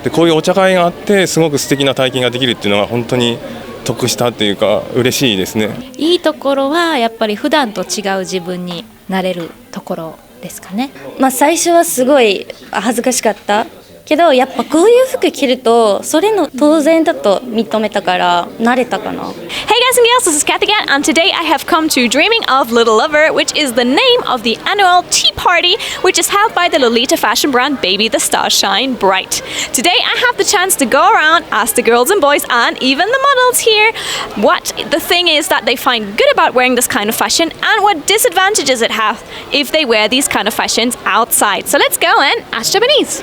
でこういうお茶会があってすごく素敵な体験ができるっていうのが本当に得したっていうか嬉しいですね。いいところはやっぱり普段と違う自分になれるところですかね。最初はすごい恥ずかしかったけど、やっぱこういう服着るとそれの当然だと認めたから慣れたかな。 Hey guys and girls, this is Kath again, and today I have come to Dreaming of Little Lover, which is the name of the annual tea party, which is held by the Lolita fashion brand Baby the Stars Shine Bright. Today I have the chance to go around, ask the girls and boys and even the models here what the thing is that they find good about wearing this kind of fashion and what disadvantages it has if they wear these kind of fashions outside. So let's go and ask Japanese.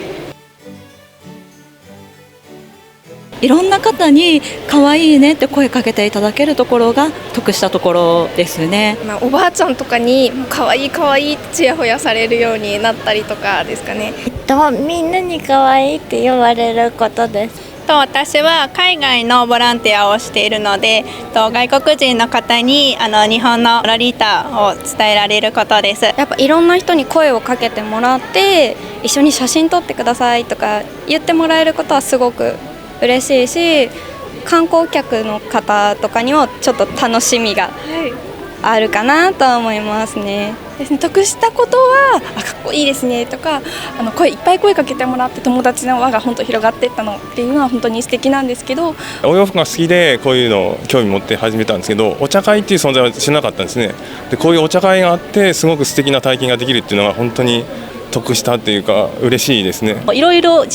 いろんな方に可愛いねって声かけていただけるところが得したところですね。おばあちゃんとかに可愛い可愛いってちやほやされるようになったりとかですかね。みんなに可愛いって言われることです。私は海外のボランティアをしているので、外国人の方に日本のロリータを伝えられることです。やっぱいろんな人に声をかけてもらって一緒に写真撮ってくださいとか言ってもらえることはすごく嬉しいし、観光客の方とかにもちょっと楽しみがあるかなとは思いますね。得したことはかっこいいですねとかいっぱい声かけてもらって友達の輪が本当広がっていったのっていうのは本当に素敵なんですけど、お洋服が好きでこういうのを興味持って始めたんですけど、お茶会っていう存在は知らなかったんですね。でこういうお茶会があってすごく素敵な体験ができるっていうのが本当に得したっていうか嬉しいですね。いろいろ違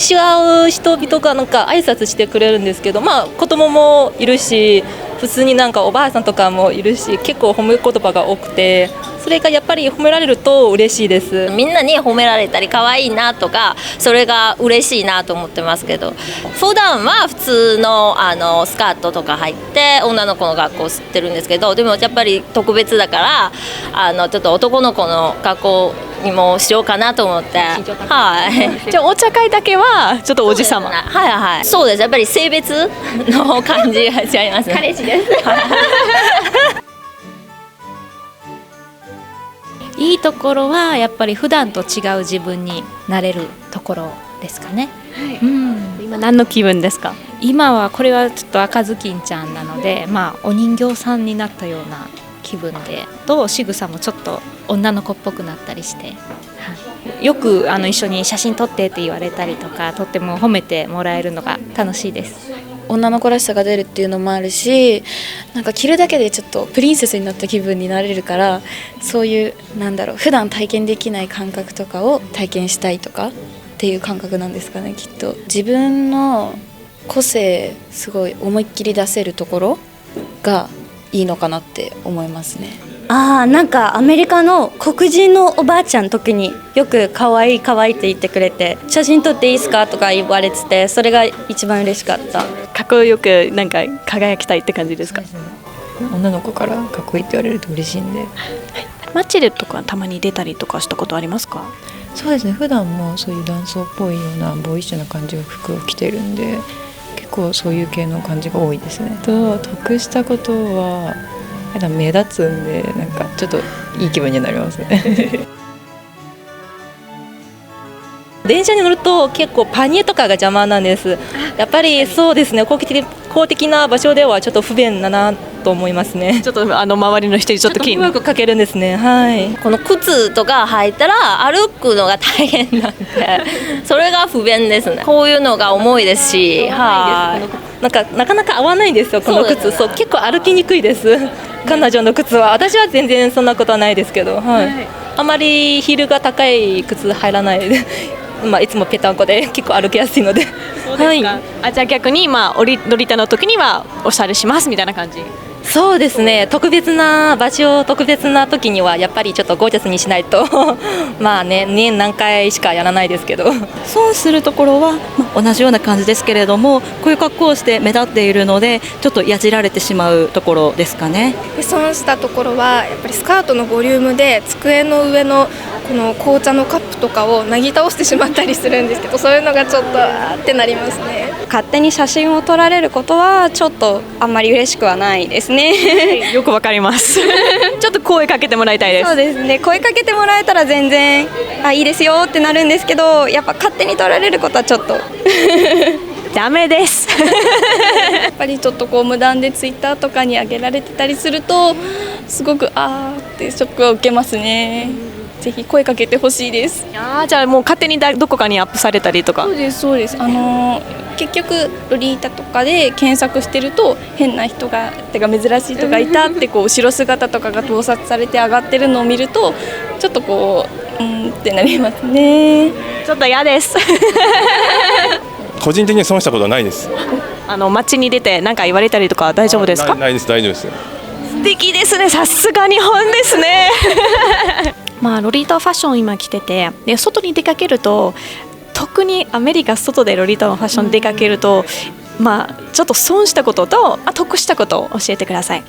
う人々が挨拶してくれるんですけど、子供もいるし普通におばあさんとかもいるし、結構褒め言葉が多くて、それがやっぱり褒められると嬉しいです。みんなに褒められたり可愛いなとか、それが嬉しいなと思ってますけど、普段は普通のスカートとか入って女の子の学校を知ってるんですけど、でもやっぱり特別だからちょっと男の子の学校にもしようかなと思って、はい。じゃあお茶会だけはちょっとおじさま。はいはい。そうです。やっぱり性別の感じが違いますね。彼氏です。いいところはやっぱり普段と違う自分になれるところですかね。今何の気分ですか？今はこれはちょっと赤ずきんちゃんなので、お人形さんになったような気分で、仕草もちょっと女の子っぽくなったりして、よく一緒に写真撮ってって言われたりとか、とっても褒めてもらえるのが楽しいです。女の子らしさが出るっていうのもあるし、着るだけでちょっとプリンセスになった気分になれるから、そういう普段体験できない感覚とかを体験したいとかっていう感覚なんですかね。きっと自分の個性すごい思いっきり出せるところがいいのかなって思いますね。アメリカの黒人のおばあちゃんの時によく可愛い可愛いって言ってくれて、写真撮っていいですかとか言われてて、それが一番嬉しかった。かっこよく輝きたいって感じですか？女の子からかっこいいって言われると嬉しいんで。マチルとかたまに出たりとかしたことありますか？そうですね、普段もそういう男装っぽいようなボーイッシュな感じの服を着てるんで、結構そういう系の感じが多いですね。得したことは目立つんで、ちょっといい気分になりますね。電車に乗ると結構パニエとかが邪魔なんです。やっぱりそうですね、公的な場所ではちょっと不便だなと思いますね。ちょっと周りの人にちょっと迷惑かけるんですね。はい。この靴とか履いたら歩くのが大変なんで、それが不便ですね。こういうのが重いですし、なかなか合わないんですよ、この靴。そう、結構歩きにくいです。彼女の靴は。私は全然そんなことはないですけど、あまりヒールが高い靴入らないで。いつもぺたんこで結構歩きやすいので。そうですか。じゃあ逆にロリータの時にはおしゃれしますみたいな感じ。そうですね、特別な場所、特別な時にはやっぱりちょっとゴージャスにしないと年何回しかやらないですけど。損するところは、同じような感じですけれども、こういう格好をして目立っているのでちょっとやじられてしまうところですかね。損したところはやっぱりスカートのボリュームで机の上のこの紅茶のカップとかをなぎ倒してしまったりするんですけど、そういうのがちょっとってなりますね。勝手に写真を撮られることはちょっとあんまり嬉しくはないですね。ね。よくわかります。ちょっと声かけてもらいたいです。そうですね。声かけてもらえたら全然いいですよってなるんですけど、やっぱ勝手に取られることはちょっとダメです。やっぱりちょっとこう無断でツイッターとかに上げられてたりするとすごくってショックを受けますね。ぜひ声かけてほしいです。じゃあもう勝手にどこかにアップされたりとか。そうですそうです。結局ロリータとかで検索してると変な人が珍しい人がいたってこう後ろ姿とかが盗撮されて上がってるのを見るとちょっとこうってなりますね。ちょっと嫌です。個人的に損したことはないです。街に出て何か言われたりとか大丈夫ですか？ないです、大丈夫です。素敵ですね。さすが日本ですね。ロリータファッション今着てて、で外に出かけると、特にアメリカ外でロリータのファッション出かけると、ちょっと損したことと得したことを教えてください。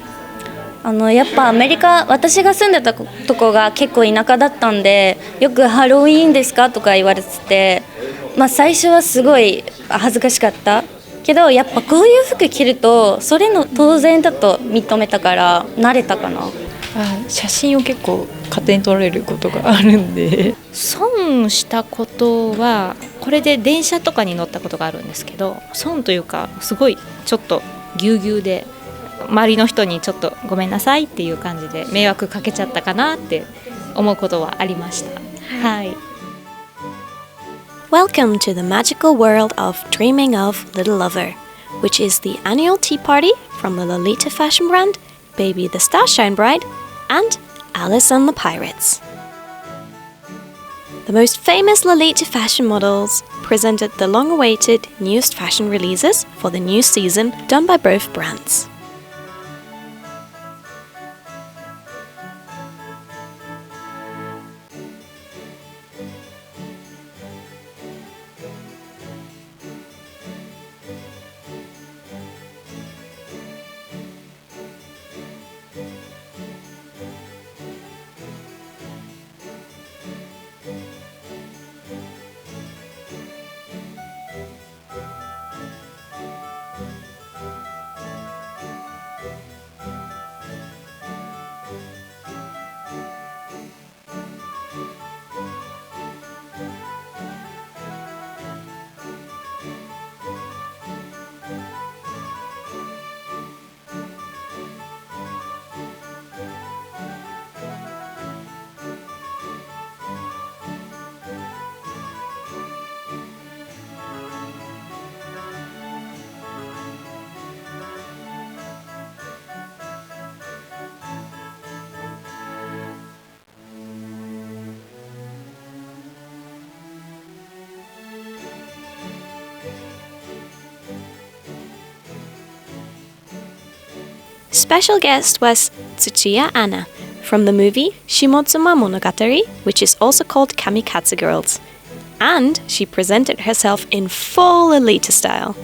やっぱアメリカ、私が住んでたとこが結構田舎だったんで、よくハロウィーンですかとか言われてて、最初はすごい恥ずかしかったけど、やっぱこういう服着るとそれの当然だと認めたから慣れたかな。写真を結構勝手に撮られることがあるんで。損したことはこれで電車とかに乗ったことがあるんですけど、損というかすごいちょっとぎゅうぎゅうで周りの人にちょっとごめんなさいっていう感じで迷惑かけちゃったかなって思うことはありました。はい。Welcome to the magical world of Dreaming of Little Lover, which is the annual tea party from the Lolita fashion brand, Baby the Starshine Bride, and Alice and the Pirates. The most famous Lolita fashion models presented the long-awaited newest fashion releases for the new season done by both brands. Special guest was Tsuchiya Anna from the movie Shimotsuma Monogatari, which is also called Kamikaze Girls. And she presented herself in full Lolita style.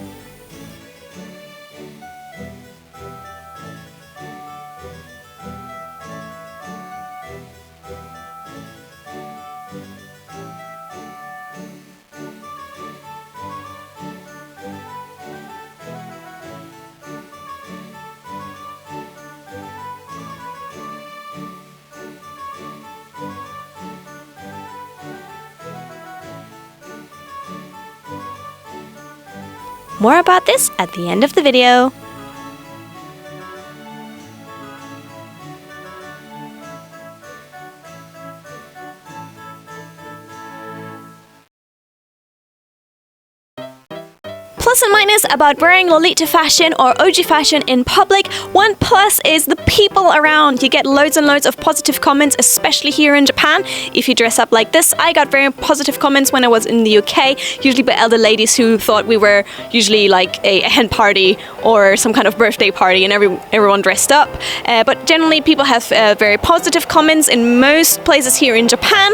More about this at the end of the video. Plus and minus about wearing Lolita fashion or OG fashion in public. One plus is the people around. You get loads and loads of positive comments, especially here in Japan. If you dress up like this, I got very positive comments when I was in the UK, usually by elder ladies who thought we were usually like a hen party or some kind of birthday party and everyone dressed up. But generally people have very positive comments in most places here in Japan.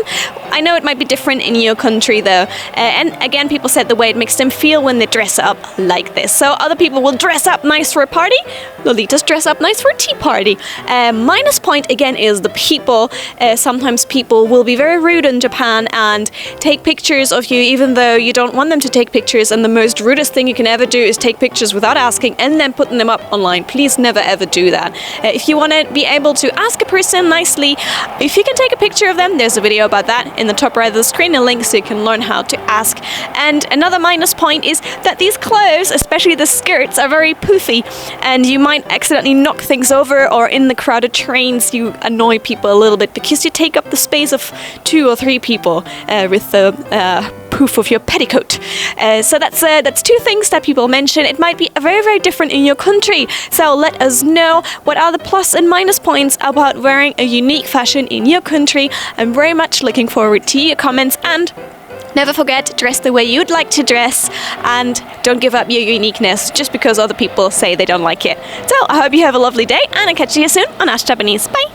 I know it might be different in your country though. And again, people said the way it makes them feel when they dress up. up like this. So other people will dress up nice for a party, Lolitas dress up nice for a tea party. Minus point again is the people. Sometimes people will be very rude in Japan and take pictures of you even though you don't want them to take pictures, and the most rudest thing you can ever do is take pictures without asking and then putting them up online. Please never ever do that. If you want to be able to ask a person nicely, if you can take a picture of them, there's a video about that in the top right of the screen, a link so you can learn how to ask. And another minus point is that these clothes, especially the skirts, are very poofy and you might accidentally knock things over, or in the crowded trains you annoy people a little bit because you take up the space of 2 or 3 people with the poof of your petticoat. So that's 2 things that people mention. It might be very, very different in your country. So let us know what are the plus and minus points about wearing a unique fashion in your country. I'm very much looking forward to your comments, and never forget, dress the way you'd like to dress and don't give up your uniqueness just because other people say they don't like it. So I hope you have a lovely day, and I'll catch you soon on Ask Japanese. Bye!